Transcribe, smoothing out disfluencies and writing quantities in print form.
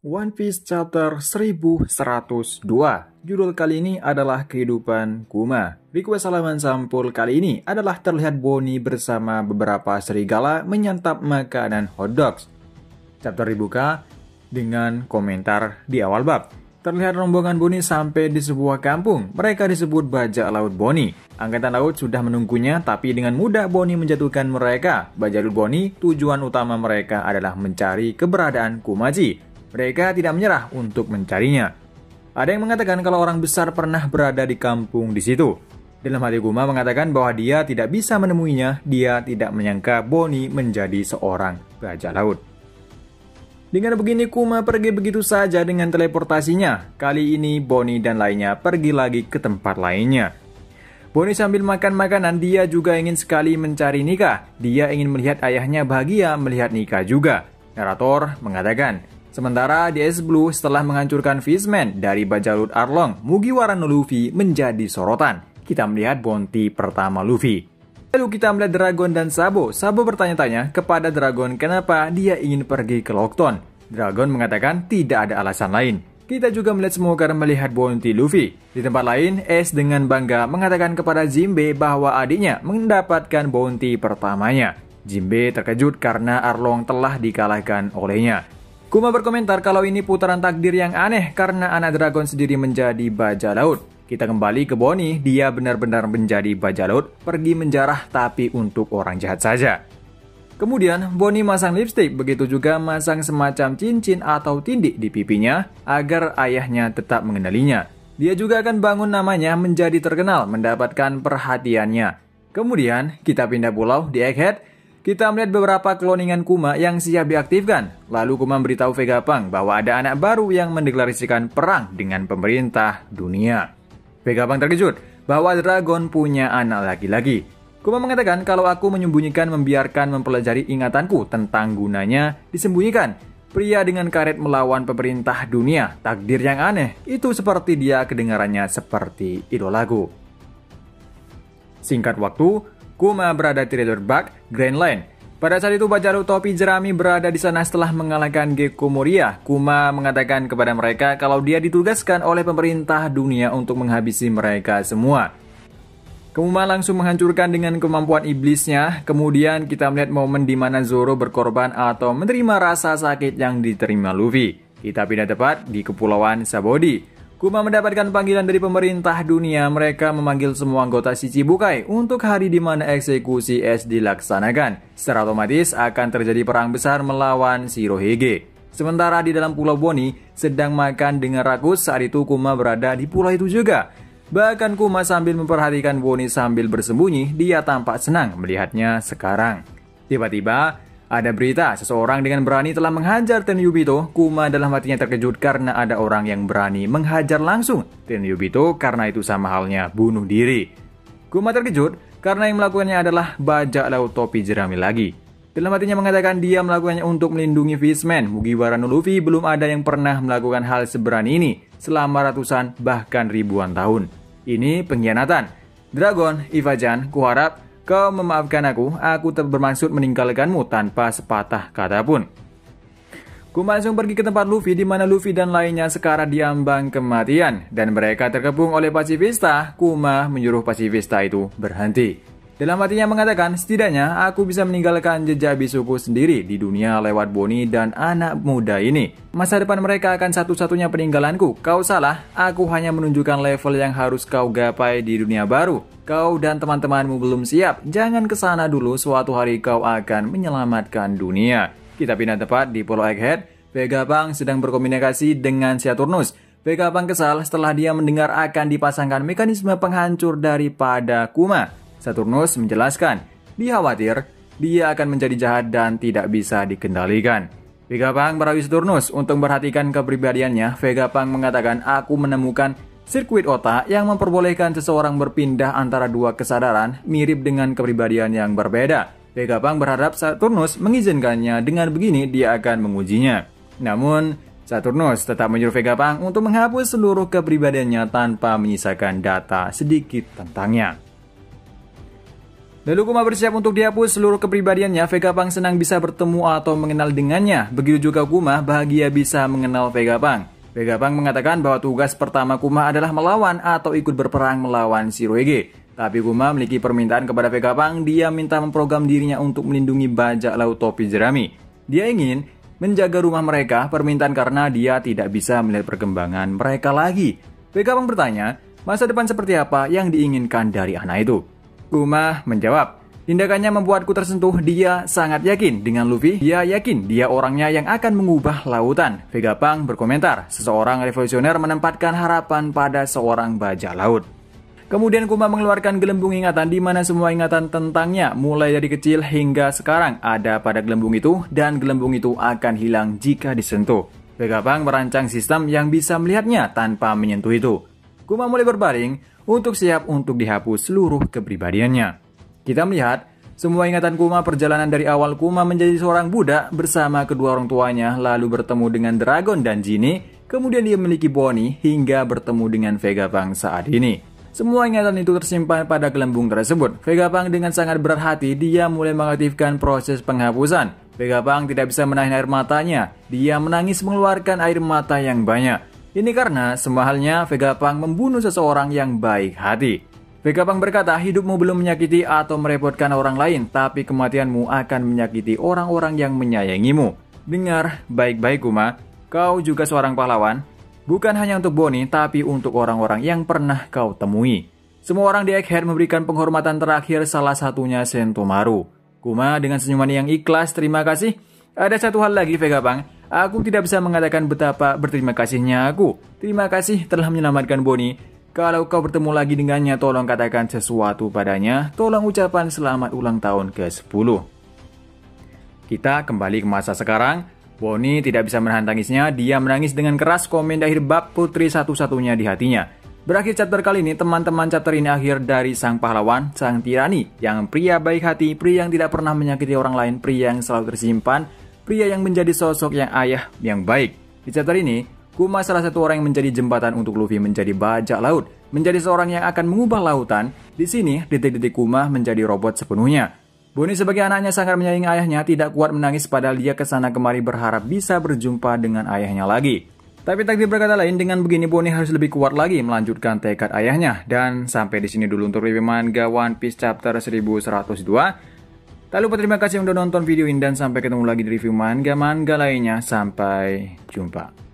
One Piece Chapter 1102. Judul kali ini adalah Kehidupan Kuma. Request halaman sampul kali ini adalah terlihat Bonnie bersama beberapa serigala menyantap makanan hotdogs. Chapter dibuka dengan komentar di awal bab. Terlihat rombongan Bonnie sampai di sebuah kampung. Mereka disebut bajak laut Bonnie. Angkatan laut sudah menunggunya, tapi dengan mudah Bonnie menjatuhkan mereka. Bajak laut Bonnie, tujuan utama mereka adalah mencari keberadaan Kumaji. Mereka tidak menyerah untuk mencarinya. Ada yang mengatakan kalau orang besar pernah berada di kampung di situ. Dalam hati Kuma mengatakan bahwa dia tidak bisa menemuinya. Dia tidak menyangka Bonnie menjadi seorang bajak laut. Dengan begini Kuma pergi begitu saja dengan teleportasinya. Kali ini Bonnie dan lainnya pergi lagi ke tempat lainnya. Bonnie sambil makan makanan, dia juga ingin sekali mencari Nika. Dia ingin melihat ayahnya bahagia melihat Nika juga. Narator mengatakan, sementara di Es Blue setelah menghancurkan Fishman dari bajak laut Arlong, Mugiwara no Luffy menjadi sorotan. Kita melihat bounty pertama Luffy. Lalu kita melihat Dragon dan Sabo. Sabo bertanya-tanya kepada Dragon kenapa dia ingin pergi ke Lockton. Dragon mengatakan tidak ada alasan lain. Kita juga melihat Smoker melihat bounty Luffy. Di tempat lain, Ace dengan bangga mengatakan kepada Jinbe bahwa adiknya mendapatkan bounty pertamanya. Jinbe terkejut karena Arlong telah dikalahkan olehnya. Kuma berkomentar kalau ini putaran takdir yang aneh karena anak Dragon sendiri menjadi bajak laut. Kita kembali ke Bonnie, dia benar-benar menjadi bajak laut, pergi menjarah tapi untuk orang jahat saja. Kemudian Bonnie masang lipstik, begitu juga masang semacam cincin atau tindik di pipinya agar ayahnya tetap mengenalinya. Dia juga akan bangun namanya menjadi terkenal, mendapatkan perhatiannya. Kemudian kita pindah pulau di Egghead. Kita melihat beberapa kloningan Kuma yang siap diaktifkan. Lalu Kuma memberitahu Vegapunk bahwa ada anak baru yang mendeklarasikan perang dengan pemerintah dunia. Vegapunk terkejut bahwa Dragon punya anak laki-laki. Kuma mengatakan kalau aku menyembunyikan membiarkan mempelajari ingatanku tentang gunanya disembunyikan. Pria dengan karet melawan pemerintah dunia, takdir yang aneh. Itu seperti dia kedengarannya seperti idolaku. Singkat waktu, Kuma berada di Riverbank, Grand Line. Pada saat itu bajak laut topi jerami berada di sana setelah mengalahkan Gekko Moria. Kuma mengatakan kepada mereka kalau dia ditugaskan oleh pemerintah dunia untuk menghabisi mereka semua. Kuma langsung menghancurkan dengan kemampuan iblisnya. Kemudian kita melihat momen di mana Zoro berkorban atau menerima rasa sakit yang diterima Luffy. Kita pindah tepat di Kepulauan Sabodi. Kuma mendapatkan panggilan dari pemerintah dunia. Mereka memanggil semua anggota Shichibukai untuk hari di mana eksekusi es dilaksanakan. Secara otomatis akan terjadi perang besar melawan Shirohige. Sementara di dalam pulau Bonnie sedang makan dengan rakus, saat itu Kuma berada di pulau itu juga. Bahkan Kuma sambil memperhatikan Bonnie sambil bersembunyi, dia tampak senang melihatnya sekarang. Tiba-tiba ada berita, seseorang dengan berani telah menghajar Tenryubito. Kuma dalam hatinya terkejut karena ada orang yang berani menghajar langsung Tenryubito, karena itu sama halnya bunuh diri. Kuma terkejut karena yang melakukannya adalah bajak laut topi jerami lagi. Dalam hatinya mengatakan dia melakukannya untuk melindungi Fishman. Mugiwara no Luffy belum ada yang pernah melakukan hal seberani ini selama ratusan bahkan ribuan tahun. Ini pengkhianatan. Dragon, Ivajan, kuharap kau memaafkan aku tetap bermaksud meninggalkanmu tanpa sepatah kata pun. Kuma langsung pergi ke tempat Luffy di mana Luffy dan lainnya sekarang diambang kematian dan mereka terkepung oleh pasifista. Kuma menyuruh pasifista itu berhenti. Dalam hatinya mengatakan, setidaknya aku bisa meninggalkan jejak bisuku sendiri di dunia lewat Bonnie dan anak muda ini. Masa depan mereka akan satu-satunya peninggalanku. Kau salah, aku hanya menunjukkan level yang harus kau gapai di dunia baru. Kau dan teman-temanmu belum siap. Jangan kesana dulu, suatu hari kau akan menyelamatkan dunia. Kita pindah tepat di Pulau Egghead. Vegapunk sedang berkomunikasi dengan Saturnus. Vegapunk kesal setelah dia mendengar akan dipasangkan mekanisme penghancur daripada Kuma. Saturnus menjelaskan, dia khawatir dia akan menjadi jahat dan tidak bisa dikendalikan. Vegapunk merayu Saturnus untuk memperhatikan kepribadiannya. Vegapunk mengatakan, aku menemukan sirkuit otak yang memperbolehkan seseorang berpindah antara dua kesadaran mirip dengan kepribadian yang berbeda. Vegapunk berharap Saturnus mengizinkannya, dengan begini dia akan mengujinya. Namun, Saturnus tetap menyuruh Vegapunk untuk menghapus seluruh kepribadiannya tanpa menyisakan data sedikit tentangnya. Lalu Kuma bersiap untuk dihapus seluruh kepribadiannya. Vegapunk senang bisa bertemu atau mengenal dengannya. Begitu juga Kuma bahagia bisa mengenal Vegapunk. Vegapunk mengatakan bahwa tugas pertama Kuma adalah melawan atau ikut berperang melawan Shirohige. Tapi Kuma memiliki permintaan kepada Vegapunk. Dia minta memprogram dirinya untuk melindungi bajak laut topi jerami. Dia ingin menjaga rumah mereka, permintaan karena dia tidak bisa melihat perkembangan mereka lagi. Vegapunk bertanya, masa depan seperti apa yang diinginkan dari anak itu? Kuma menjawab, tindakannya membuatku tersentuh. Dia sangat yakin dengan Luffy. Dia yakin dia orangnya yang akan mengubah lautan. Vegapunk berkomentar, seseorang revolusioner menempatkan harapan pada seorang bajak laut. Kemudian Kuma mengeluarkan gelembung ingatan di mana semua ingatan tentangnya mulai dari kecil hingga sekarang ada pada gelembung itu, dan gelembung itu akan hilang jika disentuh. Vegapunk merancang sistem yang bisa melihatnya tanpa menyentuh itu. Kuma mulai berbaring untuk siap untuk dihapus seluruh kepribadiannya. Kita melihat semua ingatan Kuma perjalanan dari awal Kuma menjadi seorang budak bersama kedua orang tuanya, lalu bertemu dengan Dragon dan Jinny, kemudian dia memiliki Bonnie hingga bertemu dengan Vegapunk saat ini. Semua ingatan itu tersimpan pada gelembung tersebut. Vegapunk dengan sangat berat hati, dia mulai mengaktifkan proses penghapusan. Vegapunk tidak bisa menahan air matanya. Dia menangis mengeluarkan air mata yang banyak. Ini karena semua halnya Vegapunk membunuh seseorang yang baik hati. Vegapunk berkata, hidupmu belum menyakiti atau merepotkan orang lain, tapi kematianmu akan menyakiti orang-orang yang menyayangimu. Dengar baik-baik Kuma, kau juga seorang pahlawan. Bukan hanya untuk Bonnie, tapi untuk orang-orang yang pernah kau temui. Semua orang di Egghead memberikan penghormatan terakhir, salah satunya Sentomaru. Kuma dengan senyuman yang ikhlas, terima kasih. Ada satu hal lagi Vegapunk, aku tidak bisa mengatakan betapa berterima kasihnya aku. Terima kasih telah menyelamatkan Bonnie. Kalau kau bertemu lagi dengannya, tolong katakan sesuatu padanya. Tolong ucapan selamat ulang tahun ke-10. Kita kembali ke masa sekarang. Bonnie tidak bisa menahan tangisnya. Dia menangis dengan keras. Komen di akhir bab putri satu-satunya di hatinya. Berakhir chapter kali ini, teman-teman, chapter ini akhir dari sang pahlawan, sang tirani, yang pria baik hati, pria yang tidak pernah menyakiti orang lain, pria yang selalu tersimpan, pria yang menjadi sosok yang ayah yang baik. Di chapter ini, Kuma salah satu orang yang menjadi jembatan untuk Luffy menjadi bajak laut, menjadi seorang yang akan mengubah lautan. Di sini, detik-detik Kuma menjadi robot sepenuhnya. Bonnie sebagai anaknya sangat menyayangi ayahnya, tidak kuat menangis padahal dia kesana kemari berharap bisa berjumpa dengan ayahnya lagi. Tapi takdir berkata lain, dengan begini Bonnie harus lebih kuat lagi melanjutkan tekad ayahnya. Dan sampai di sini dulu untuk review manga One Piece chapter 1102. Tak lupa terima kasih yang udah nonton video ini dan sampai ketemu lagi di review manga lainnya. Sampai jumpa.